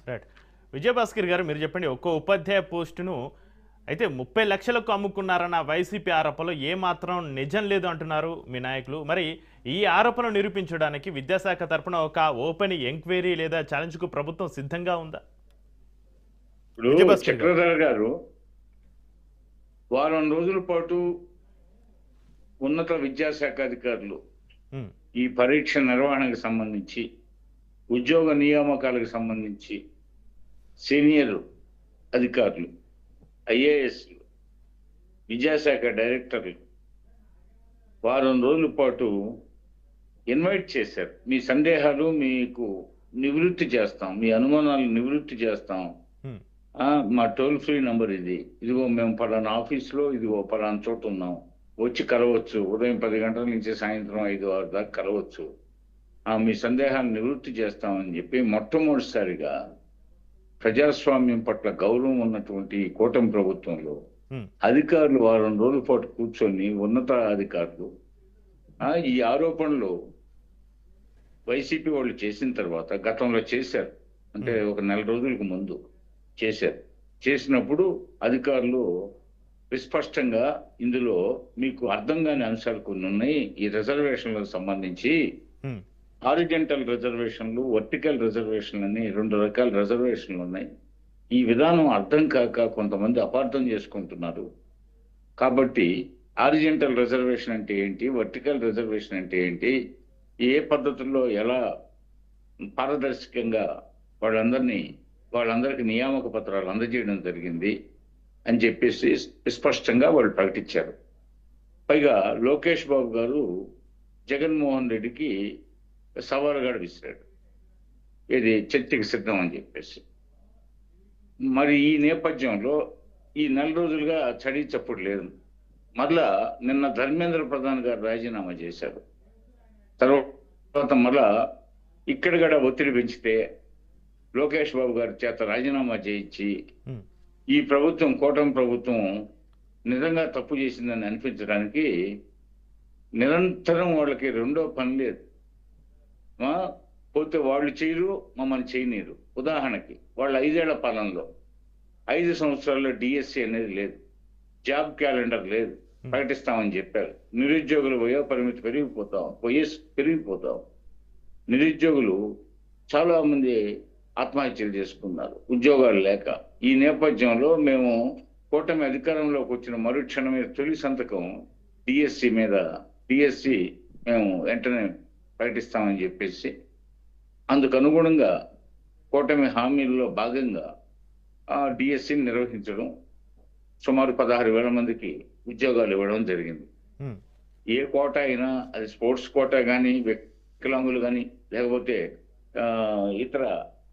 Right. Vijayabhaskar గారు మీరు చెప్పండి, ఒక్కో ఉపాధ్యాయ పోస్టును అయితే 30 లక్షలకు అమ్ముకున్నారన్న వైసీపీ ఆరోపణలో ఏమాత్రం నిజం లేదు అంటున్నారు మీ నాయకులు. మరి ఈ ఆరోపణలు నిరూపించడానికి విద్యాశాఖ తరపున ఒక ఓపెన్ ఎంక్వైరీ లేదా ఛాలెంజ్కు ప్రభుత్వం సిద్ధంగా ఉందా? ఇప్పుడు విజయభాస్కర్ గారు. చక్రధర్ గారు వారం రోజుల పాటు ఉన్నత విద్యాశాఖ అధికారులు ఉమ్, ఈ పరీక్ష నిర్వహణకు సంబంధించి, ఉద్యోగ నియామకాలకు సంబంధించి సీనియర్ అధికారులు, ఐఏఎస్లు, విద్యాశాఖ డైరెక్టర్లు వారం రోజుల పాటు ఇన్వైట్ చేశారు. మీ సందేహాలు మీకు నివృత్తి చేస్తాం, మీ అనుమానాలు నివృత్తి చేస్తాం. ఉమ్, మా టోల్ ఫ్రీ నంబర్ ఇది, ఇదిగో మేము పలానా ఆఫీస్లో ఇదిగో పలానా చోట ఉన్నాం, వచ్చి కలవచ్చు, ఉదయం 10 గంటల నుంచి సాయంత్రం 5-6 దాకా కలవచ్చు, మీ సందేహాన్ని నివృత్తి చేస్తామని చెప్పి మొట్టమొదటిసారిగా ప్రజాస్వామ్యం పట్ల గౌరవం ఉన్నటువంటి ఈ కూటమి ప్రభుత్వంలో ఉమ్, అధికారులు వారం రోజుల పాటు కూర్చొని, ఉన్నత అధికారులు ఈ ఆరోపణలు వైసీపీ వాళ్ళు చేసిన తర్వాత గతంలో చేశారు, అంటే ఒక నెల రోజులకు ముందు చేసినప్పుడు అధికారులు విస్పష్టంగా ఇందులో మీకు అర్థం కాని అంశాలు కొన్ని ఉన్నాయి, ఈ రిజర్వేషన్లకు సంబంధించి ఉమ్, హారిజెంటల్ రిజర్వేషన్లు, వర్టికల్ రిజర్వేషన్లు అని 2 రకాల రిజర్వేషన్లు ఉన్నాయి. ఈ విధానం అర్థం కాక కొంతమంది అపార్థం చేసుకుంటున్నారు. కాబట్టి హారిజెంటల్ రిజర్వేషన్ అంటే ఏంటి, వర్టికల్ రిజర్వేషన్ అంటే ఏంటి, ఏ పద్ధతుల్లో ఎలా పారదర్శకంగా వాళ్ళందరికీ నియామక పత్రాలు అందజేయడం జరిగింది అని చెప్పేసి స్పష్టంగా వాళ్ళు ప్రకటించారు. పైగా లోకేష్ బాబు గారు జగన్మోహన్ రెడ్డికి సవాలుగాడు విసిరాడు, ఇది చర్చకి సిద్ధం అని చెప్పేసి. మరి ఈ నేపథ్యంలో ఈ నెల రోజులుగా చడి చప్పుడు లేదు. మళ్ళా నిన్న ధర్మేంద్ర ప్రధాన్ గారు రాజీనామా చేశారు. తర్వాత మళ్ళా ఇక్కడ కూడా ఒత్తిడి పెంచితే లోకేష్ బాబు గారి చేత రాజీనామా చేయించి ఉమ్, ఈ ప్రభుత్వం, కూటమి ప్రభుత్వం నిజంగా తప్పు చేసిందని అనిపించడానికి నిరంతరం వాళ్ళకి రెండో పని లేదు. పోతే వాళ్ళు చేయరు, మమ్మల్ని చేయనీరు. ఉదాహరణకి వాళ్ళ 5 ఏళ్ల పాలనలో 5 సంవత్సరాల్లో డిఎస్సి అనేది లేదు, జాబ్ క్యాలెండర్ లేదు, ప్రకటిస్తామని చెప్పారు. నిరుద్యోగులు వయోపరిమితి పెరిగిపోతాం. నిరుద్యోగులు చాలా మంది ఆత్మహత్యలు చేసుకున్నారు ఉద్యోగాలు లేక. ఈ నేపథ్యంలో మేము కూటమి అధికారంలోకి వచ్చిన మరుక్షణమే తొలి సంతకం డిఎస్సి మేము వెంటనే ప్రకటిస్తామని చెప్పేసి, అందుకు అనుగుణంగా కూటమి హామీల్లో భాగంగా డిఎస్సిని నిర్వహించడం, సుమారు 16,000 మందికి ఉద్యోగాలు ఇవ్వడం జరిగింది. ఉమ్, ఏ కోటా అయినా, అది స్పోర్ట్స్ కోటా కానీ, వికలాంగులు కానీ, లేకపోతే ఇతర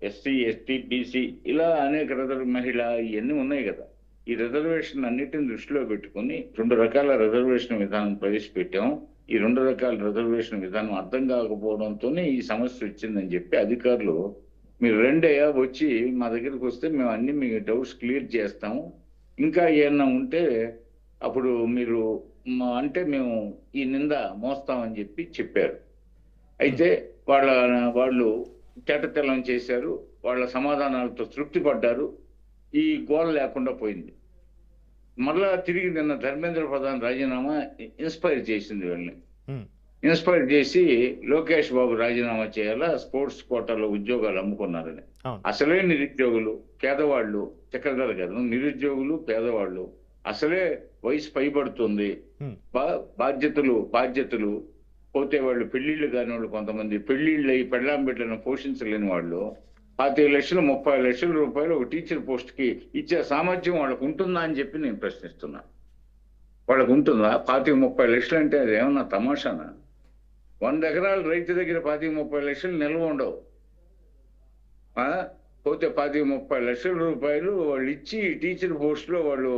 ఎస్సీ, ఎస్టీ, బీసీ ఇలా అనేక మహిళ ఇవన్నీ ఉన్నాయి కదా. ఈ రిజర్వేషన్ అన్నిటిని దృష్టిలో పెట్టుకుని 2 రకాల రిజర్వేషన్ విధానం ప్రవేశపెట్టాం. ఈ 2 రకాల రిజర్వేషన్ విధానం అర్థం కాకపోవడంతోనే ఈ సమస్య వచ్చిందని చెప్పి అధికారులు, మీరు రెండయ్యా వచ్చి మా దగ్గరికి వస్తే మేము అన్ని మీ డౌట్స్ క్లియర్ చేస్తాము, ఇంకా ఏమన్నా ఉంటే అప్పుడు మీరు అంటే మేము ఈ నింద మోస్తామని చెప్పారు. అయితే వాళ్ళు తేటతెల్లం చేశారు, వాళ్ళ సమాధానాలతో తృప్తి పడ్డారు, ఈ గోల లేకుండా పోయింది. మళ్ళా తిరిగి నిన్న ధర్మేంద్ర ప్రధాన్ రాజీనామా ఇన్స్పైర్ చేసింది వీళ్ళని. ఉమ్, ఇన్స్పైర్ చేసి లోకేష్ బాబు రాజీనామా చేయాలా, స్పోర్ట్స్ కోటాలో ఉద్యోగాలు అమ్ముకున్నారని. అవును. అసలే నిరుద్యోగులు, పేదవాళ్ళు, చక్రధర్ గారు, నిరుద్యోగులు, పేదవాళ్ళు, అసలే వయసు పైబడుతుంది, ఉమ్, బాధ్యతలు పోతే వాళ్ళు పెళ్లిళ్ళు కాని వాళ్ళు, కొంతమంది పెళ్లిళ్ళు అయ్యి పెళ్ళాం బిడ్డలను పోషించలేని వాళ్ళు 25 లక్షలు 30 లక్షల రూపాయలు ఒక టీచర్ పోస్ట్ కి ఇచ్చే సామర్థ్యం వాళ్ళకు ఉంటుందా అని చెప్పి నేను ప్రశ్నిస్తున్నా. వాళ్ళకు ఉంటుందా? 25-30 లక్షలు అంటే అది ఏమన్నా తమాషానా? 100 ఎకరాల రైతు దగ్గర 25-30 లక్షలు నిల్వ ఉండవు. పోతే 25-30 లక్షల రూపాయలు వాళ్ళు ఇచ్చి టీచర్ పోస్ట్ లో వాళ్ళు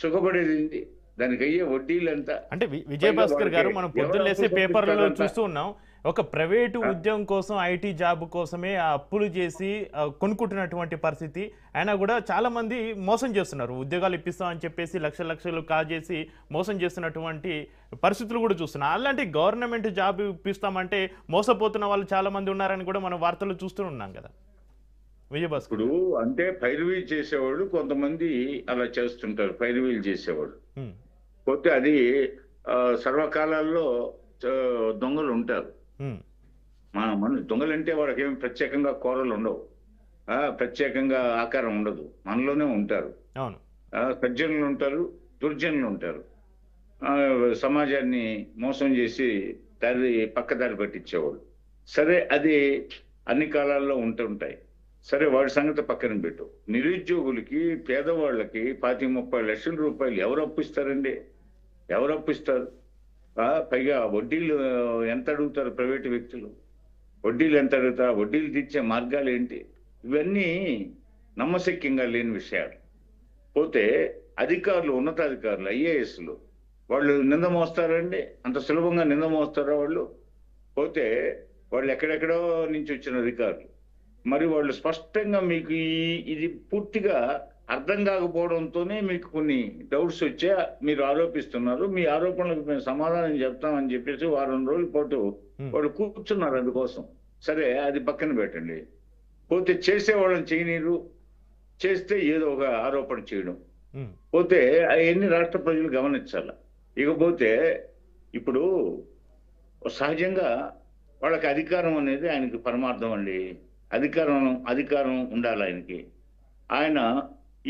సుఖపడేది, దానికి అయ్యే వడ్డీలు ఎంత? అంటే విజయభాస్కర్ గారు, మనం పొద్దున్నేసే పేపర్లలో చూస్తూ ఉన్నాం, ఒక ప్రైవేటు ఉద్యోగం కోసం, ఐటీ జాబ్ కోసమే అప్పులు చేసి కొనుక్కుంటున్నటువంటి పరిస్థితి. అయినా కూడా చాలా మంది మోసం చేస్తున్నారు, ఉద్యోగాలు ఇప్పిస్తామని చెప్పేసి లక్షలు కాజేసి మోసం చేస్తున్నటువంటి పరిస్థితులు కూడా చూస్తున్నాం. అలాంటి గవర్నమెంట్ జాబ్ ఇప్పిస్తామంటే మోసపోతున్న వాళ్ళు చాలా మంది ఉన్నారని కూడా మనం వార్తలు చూస్తూ ఉన్నాం కదా. విజయభాస్కర్ ఇప్పుడు గారు. అంటే పైరవీ చేసేవాళ్ళు కొంతమంది అలా చేస్తుంటారు, పైరవీలు చేసేవాళ్ళు. ఉమ్, పోతే అది సర్వకాలాల్లో దొంగలు ఉంటారు. ఉమ్, మన దొంగలంటే వాళ్ళకి ఏమి ప్రత్యేకంగా కూరలు ఉండవు, ప్రత్యేకంగా ఆకారం ఉండదు, మనలోనే ఉంటారు. అవును. సజ్జనులు ఉంటారు, దుర్జనులు ఉంటారు. ఆ, సమాజాన్ని మోసం చేసి పక్కదారి పట్టించేవాళ్ళు. సరే, అది అన్ని కాలాల్లో ఉంటుంటాయి. సరే, వాడి సంగతి పక్కన పెట్టు. నిరుద్యోగులకి, పేదవాళ్ళకి 25-30 లక్షల రూపాయలు ఎవరు అప్పిస్తారండి? ఎవరు అప్పిస్తారు? పైగా వడ్డీలు ఎంత అడుగుతారు ప్రైవేటు వ్యక్తులు? వడ్డీలు ఎంత అడుగుతారు? వడ్డీలు తీర్చే మార్గాలు ఏంటి? ఇవన్నీ నమ్మశక్యంగా లేని విషయాలు. పోతే అధికారులు, ఉన్నతాధికారులు, ఐఏఎస్లు వాళ్ళు నింద మోస్తారండి? అంత సులభంగా నింద మోస్తారా వాళ్ళు? పోతే వాళ్ళు ఎక్కడెక్కడో నుంచి వచ్చిన అధికారులు. మరి వాళ్ళు స్పష్టంగా మీకు ఇది పూర్తిగా అర్థం కాకపోవడంతోనే మీకు కొన్ని డౌట్స్ వచ్చా మీరు ఆరోపిస్తున్నారు. మీ ఆరోపణలకు మేము సమాధానం చెప్తామని చెప్పేసి వారం రోజుల పాటు వాళ్ళు కూర్చున్నారు అందుకోసం. సరే, అది పక్కన పెట్టండి. పోతే చేసేవాళ్ళని చేయనీరు, చేస్తే ఏదో ఒక ఆరోపణ చేయడం. పోతే అవన్నీ రాష్ట్ర ప్రజలు గమనించాల. ఇకపోతే ఇప్పుడు సహజంగా వాళ్ళకి అధికారం అనేది ఆయనకి పరమార్థం అండి. అధికారం ఉండాలి ఆయనకి. ఆయన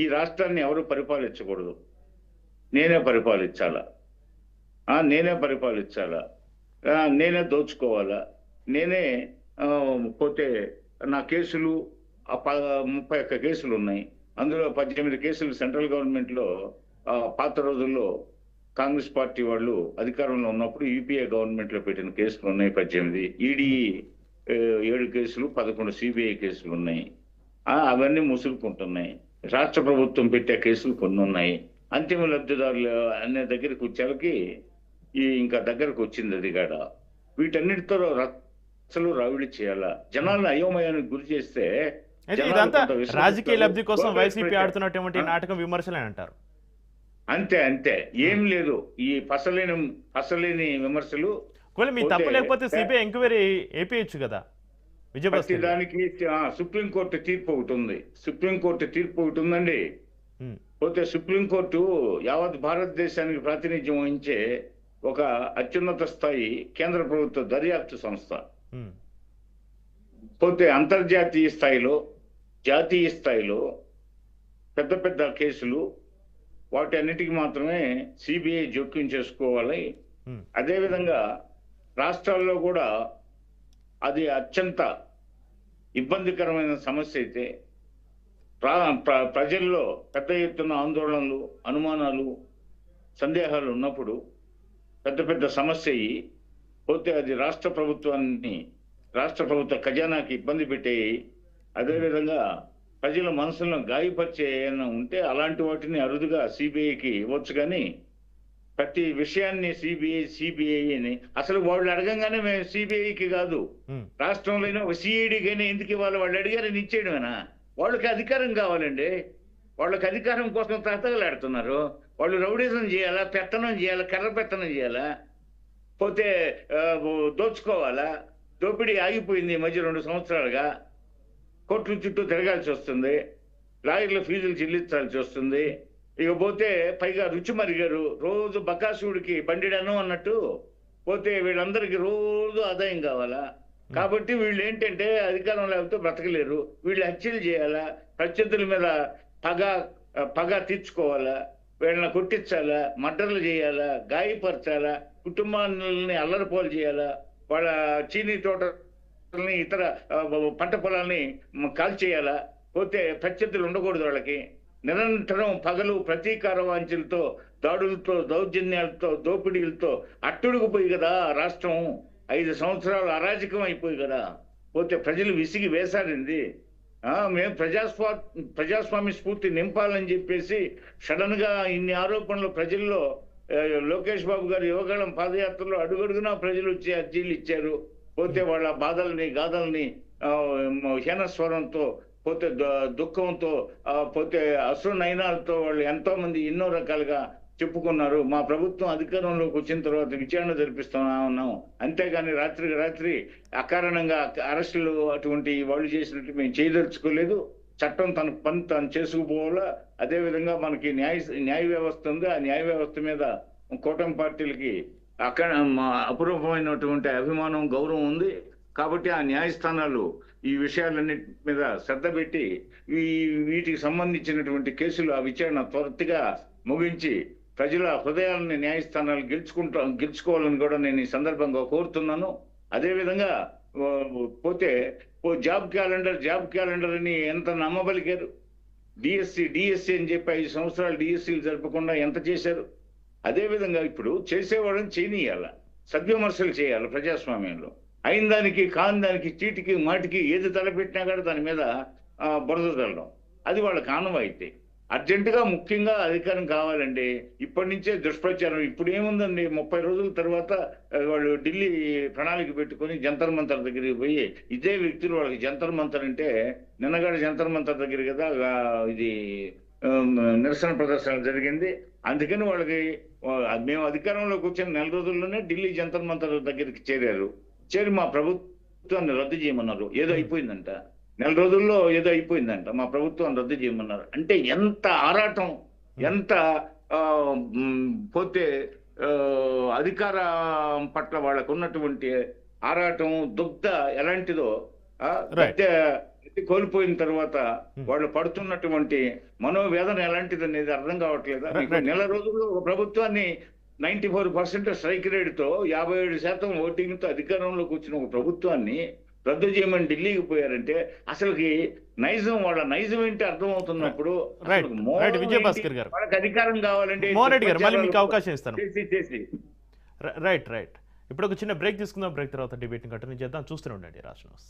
ఈ రాష్ట్రాన్ని ఎవరు పరిపాలించకూడదు, నేనే పరిపాలించాలా, నేనే దోచుకోవాలా, నేనే పోతే నా కేసులు 31 కేసులు ఉన్నాయి. అందులో 18 కేసులు సెంట్రల్ గవర్నమెంట్లో పాత రోజుల్లో కాంగ్రెస్ పార్టీ వాళ్ళు అధికారంలో ఉన్నప్పుడు యూపీఏ గవర్నమెంట్లో పెట్టిన కేసులు ఉన్నాయి 18. ఈడీ 7 కేసులు, 11 సిబిఐ కేసులు ఉన్నాయి. అవన్నీ ముసురుకుంటున్నాయి. రాష్ట్ర ప్రభుత్వం పెట్టే కేసులు కొన్ని ఉన్నాయి. అంతిమ లబ్ధిదారులు అనే దగ్గరికి వచ్చేళ్ళకి ఇంకా దగ్గరకు వచ్చింది అది కాడ. వీటన్నిటితో రచ్చలు రావిడి చేయాలా? జనాలను అయోమయానికి గురి చేస్తే ఇదంతా రాజకీయ లబ్ధి కోసం వైసీపీ ఆడుతున్నటువంటి నాటకం, విమర్శలే అంటారు. అంతే, ఏం లేదు. ఈ పసలేని విమర్శలు. మీ తప్పు లేకపోతే సిబిఐ ఎంక్వైరీ వేయచ్చు కదా విజయభాస్కర్. దానికి సుప్రీంకోర్టు తీర్పు ఒకటి ఉంది. సుప్రీంకోర్టు తీర్పు ఒకటి ఉందండి. పోతే సుప్రీంకోర్టు యావత్ భారతదేశానికి ప్రాతినిధ్యం వహించే ఒక అత్యున్నత స్థాయి కేంద్ర ప్రభుత్వ దర్యాప్తు సంస్థ. పోతే అంతర్జాతీయ స్థాయిలో, జాతీయ స్థాయిలో పెద్ద పెద్ద కేసులు, వాటి అన్నిటికీ మాత్రమే సిబిఐ జోక్యం చేసుకోవాలి. అదేవిధంగా రాష్ట్రాల్లో కూడా అది అత్యంత ఇబ్బందికరమైన సమస్య అయితే, ప్రజల్లో పెద్ద ఎత్తున ఆందోళనలు, అనుమానాలు, సందేహాలు ఉన్నప్పుడు పెద్ద పెద్ద సమస్య అయ్యి పోతే అది రాష్ట్ర ప్రభుత్వ ఖజానాకి ఇబ్బంది పెట్టేయి, అదేవిధంగా ప్రజల మనసులను గాయపరిచే ఏమైనా ఉంటే అలాంటి వాటిని అరుదుగా సిబిఐకి ఇవ్వచ్చు. కానీ ప్రతి విషయాన్ని సిబిఐ అని అసలు వాళ్ళు అడగంగానే మేము సిబిఐకి కాదు, రాష్ట్రంలో ఒక సిఐడికైనా ఎందుకు ఇవ్వాలి? వాళ్ళు అడిగారని ఇచ్చేయడమేనా? వాళ్ళకి అధికారం కావాలండి. వాళ్ళకి అధికారం కోసం తహతగలాడుతున్నారు. వాళ్ళు రౌడీజం చేయాలా, పెత్తనం చేయాలా, కర్ర పెత్తనం చేయాలా, పోతే దోచుకోవాలా? దోపిడీ ఆగిపోయింది ఈ మధ్య 2 సంవత్సరాలుగా. కోర్టుల చుట్టూ తిరగాల్సి వస్తుంది, లాయర్ల ఫీజులు చెల్లించాల్సి వస్తుంది. ఇకపోతే పైగా రుచి మరిగారు. రోజు బకాసుడికి బండిడను అన్నట్టు పోతే వీళ్ళందరికీ రోజు ఆదాయం కావాలా? కాబట్టి వీళ్ళు ఏంటంటే అధికారం లేకపోతే బ్రతకలేరు. వీళ్ళు హత్యలు చేయాలా, ప్రత్యర్థుల మీద పగ తీర్చుకోవాలా, వీళ్ళని కొట్టించాలా, మర్డర్లు చేయాలా, గాయపరచాలా, కుటుంబాలని అల్లరిపోలు చేయాలా, వాళ్ళ చీనీ తోటల్ని, ఇతర పంట పొలాల్ని కాల్చేయాలా? పోతే ప్రత్యర్థులు ఉండకూడదు వాళ్ళకి. నిరంతరం పగలు ప్రతీకార వాంఛలతో, దాడులతో, దౌర్జన్యాలతో, దోపిడీలతో అట్టుడుకుపోయి కదా రాష్ట్రం. 5 సంవత్సరాలు అరాజకం అయిపోయి కదా. పోతే ప్రజలు విసిగి వేసారింది. మేము ప్రజాస్వామ్య స్ఫూర్తి నింపాలని చెప్పేసి సడన్ గా ఇన్ని ఆరోపణలు ప్రజల్లో. లోకేష్ బాబు గారు యువగళం పాదయాత్రలో అడుగడుగునా ప్రజలు వచ్చి అర్జీలు ఇచ్చారు. పోతే వాళ్ళ బాధల్ని, గాథల్ని హీనస్వరంతో, పోతే దుఃఖంతో, పోతే అశ్రు నయనాలతో వాళ్ళు ఎంతో మంది ఎన్నో రకాలుగా చెప్పుకున్నారు. మా ప్రభుత్వం అధికారంలోకి వచ్చిన తర్వాత విచారణ జరిపిస్తున్నాం, అంతేగాని రాత్రికి రాత్రి అకారణంగా అరెస్టులు అటువంటి వాళ్ళు చేసినట్టు మేము చేయదలుచుకోలేదు. చట్టం తన పని తాను చేసుకుపోవాలా. అదేవిధంగా మనకి న్యాయ వ్యవస్థ ఉంది. ఆ న్యాయ వ్యవస్థ మీద కూటమి పార్టీలకి అక్కడ అపురూపమైనటువంటి అభిమానం, గౌరవం ఉంది. కాబట్టి ఆ న్యాయస్థానాలు ఈ విషయాలన్నిటి మీద శ్రద్ధ పెట్టి వీటికి సంబంధించినటువంటి కేసులు ఆ విచారణ త్వరగా ముగించి ప్రజల హృదయాలని న్యాయస్థానాలు గెలుచుకోవాలని కూడా నేను ఈ సందర్భంగా కోరుతున్నాను. అదేవిధంగా పోతే జాబ్ క్యాలెండర్ అని ఎంత నమ్మబలికారు. డిఎస్సి అని చెప్పి 5 సంవత్సరాలు డిఎస్సీలు జరపకుండా ఎంత చేశారు. అదేవిధంగా ఇప్పుడు చేసేవాళ్ళని చేయనీయాల, సద్విమర్శలు చేయాలి ప్రజాస్వామ్యంలో. అయిన దానికి కాని దానికి చీటికి మాటికి ఏది తలపెట్టినా కూడా దాని మీద బురద చల్లడం, అది వాళ్ళకి ఆనవాయితీ. అర్జెంటుగా ముఖ్యంగా అధికారం కావాలండి. ఇప్పటి నుంచే దుష్ప్రచారం. ఇప్పుడు ఏముందండి, 30 రోజుల తర్వాత వాళ్ళు ఢిల్లీ ప్రణాళిక పెట్టుకుని జంతర్ మంతర్ దగ్గరికి పోయి ఇదే వ్యక్తులు వాళ్ళకి జంతర్ మంతర్ అంటే నిన్నగాడ జంతర్ మంతర్ దగ్గర కదా ఇది నిరసన ప్రదర్శన జరిగింది. అందుకని వాళ్ళకి మేము అధికారంలోకి వచ్చిన 4 రోజుల్లోనే ఢిల్లీ జంతర్ మంతర్ దగ్గరికి చేరి మా ప్రభుత్వాన్ని రద్దు చేయమన్నారు. ఏదో అయిపోయిందంట, 4 రోజుల్లో ఏదో అయిపోయిందంట, మా ప్రభుత్వం రద్దు చేయమన్నారు. అంటే ఎంత ఆరాటం, ఎంత పోతే అధికారం పట్ల వాళ్ళకు ఉన్నటువంటి ఆరాటం, దుగ్ధ ఎలాంటిదో కోల్పోయిన తర్వాత వాళ్ళు పడుతున్నటువంటి మనోవేదన ఎలాంటిది అనేది అర్థం కావట్లేదా? నెల రోజుల్లో ఒక ప్రభుత్వాన్ని 94% స్ట్రైక్ రేట్తో 57% ఓటింగ్తో అధికారంలోకి వచ్చిన ఒక ప్రభుత్వాన్ని రద్దు చేయమని ఢిల్లీకి పోయారంటే అసలుకి నైజం, వాళ్ళ నైజం ఏంటి అర్థం అవుతున్నప్పుడు విజయభాస్కర్ గారు వాళ్ళకి అధికారం కావాలంటే అవకాశం ఇస్తాను. రైట్ ఇప్పుడు ఒక చిన్న బ్రేక్ తీసుకుందాం. బ్రేక్ తర్వాత డిబేట్ కంటిన్యూ చేద్దాం. చూస్తూనే ఉండండి రాజ్ న్యూస్.